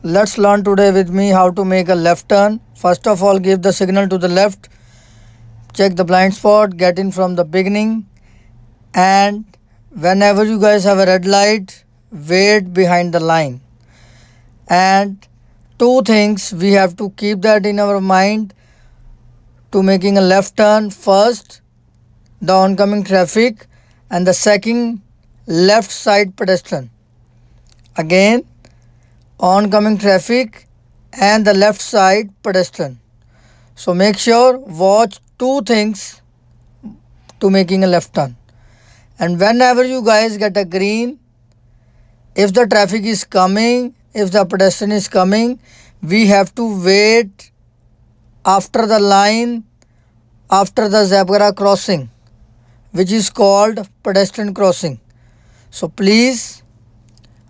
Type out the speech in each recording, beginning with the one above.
Let's learn today with me how to make a left turn. First of all, give the signal to the left, check the blind spot, get in from the beginning, and whenever you guys have a red light, wait behind the line. And two things we have to keep that in our mind to making a left turn. First, the oncoming traffic, and the second, left side pedestrian. Again, oncoming traffic and the left side pedestrian. So make sure watch two things to making a left turn. And whenever you guys get a green, if the traffic is coming, if the pedestrian is coming, we have to wait after the line, after the zebra crossing, which is called pedestrian crossing. So please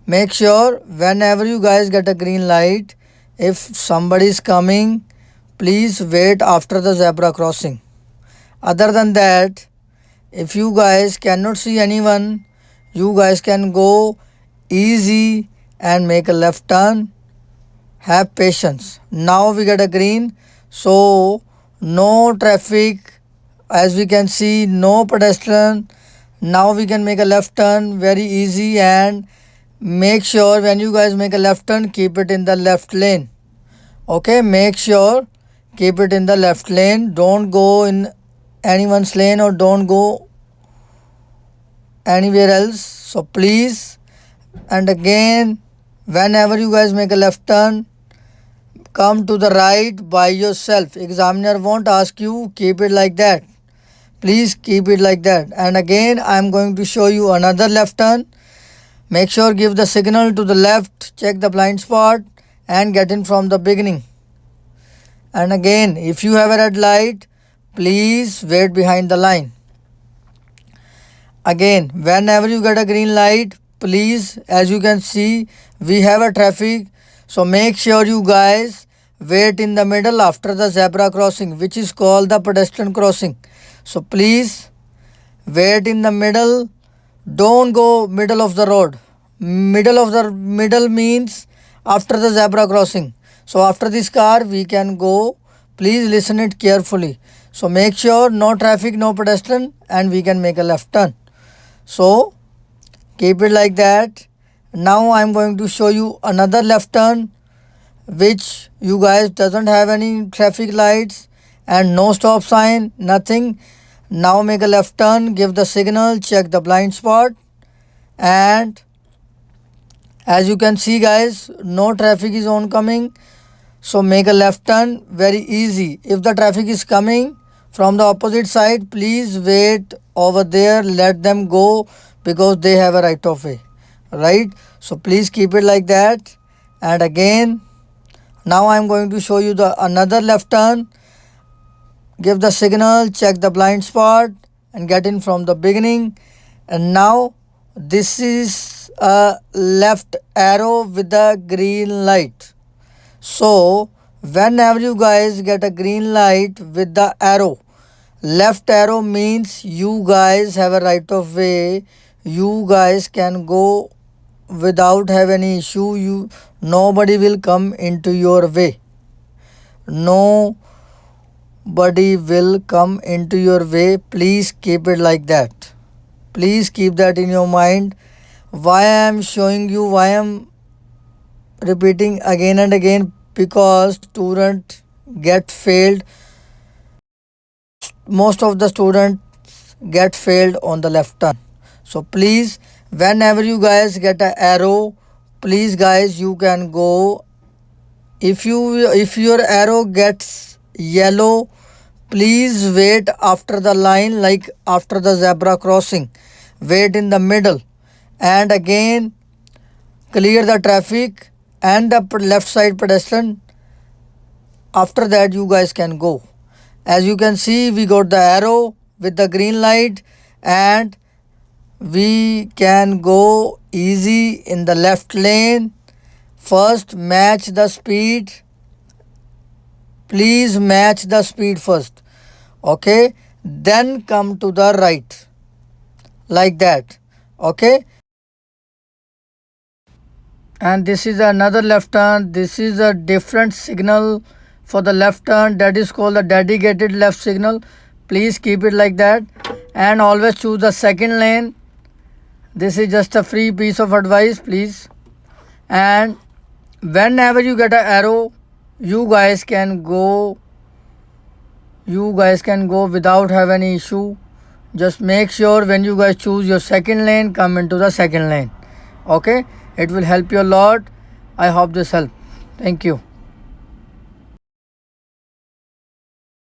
make sure whenever you guys get a green light, if somebody is coming, please wait after the zebra crossing. Other than that, if you guys cannot see anyone, you guys can go easy and make a left turn. Have patience. Now we get a green, so no traffic, as we can see, no pedestrian. Now we can make a left turn very easy, and make sure when you guys make a left turn, keep it in the left lane. Okay, make sure keep it in the left lane. Don't go in anyone's lane or don't go anywhere else. So please, and again, whenever you guys make a left turn, come to the right by yourself. Examiner won't ask you, keep it like that. Please keep it like that. And again, I am going to show you another left turn. Make sure give the signal to the left, check the blind spot, and get in from the beginning. And again, if you have a red light, please wait behind the line. Again, whenever you get a green light, please, as you can see, we have a traffic, so make sure you guys wait in the middle after the zebra crossing, which is called the pedestrian crossing. So please wait in the middle. Don't go middle of the road. Middle means after the zebra crossing. So after this car we can go. Please listen it carefully. So make sure no traffic, no pedestrian, and we can make a left turn. So keep it like that. Now I'm going to show you another left turn, which you guys doesn't have any traffic lights and no stop sign, nothing. Now make a left turn, give the signal, check the blind spot, and as you can see guys, no traffic is oncoming. So make a left turn very easy. If the traffic is coming from the opposite side, please wait over there, let them go, because they have a right of way, right? So please keep it like that. And again, now I am going to show you the another left turn. Give the signal, check the blind spot, and get in from the beginning. And now this is a left arrow with the green light. So whenever you guys get a green light with the arrow, left arrow means you guys have a right of way. You guys can go without have any issue. Nobody will come into your way. Nobody will come into your way. Please keep it like that. Please keep that in your mind. Why I am showing you, why I am repeating again and again, because students get failed. Most of the students get failed on the left turn. So please, whenever you guys get an arrow, please guys, you can go. If your arrow gets yellow, please wait after the line, like after the zebra crossing. Wait in the middle, and again clear the traffic and the left side pedestrian. After that you guys can go. As you can see, we got the arrow with the green light, and we can go easy in the left lane. First match the speed. Please match the speed first. Okay, then come to the right, like that. Okay, and this is another left turn. This is a different signal for the left turn, that is called the dedicated left signal. Please keep it like that, and always choose the second lane. This is just a free piece of advice, please. And whenever you get an arrow, you guys can go without have any issue. Just make sure when you guys choose your second lane, come into the second lane. Okay, it will help you a lot. I hope this help. Thank you.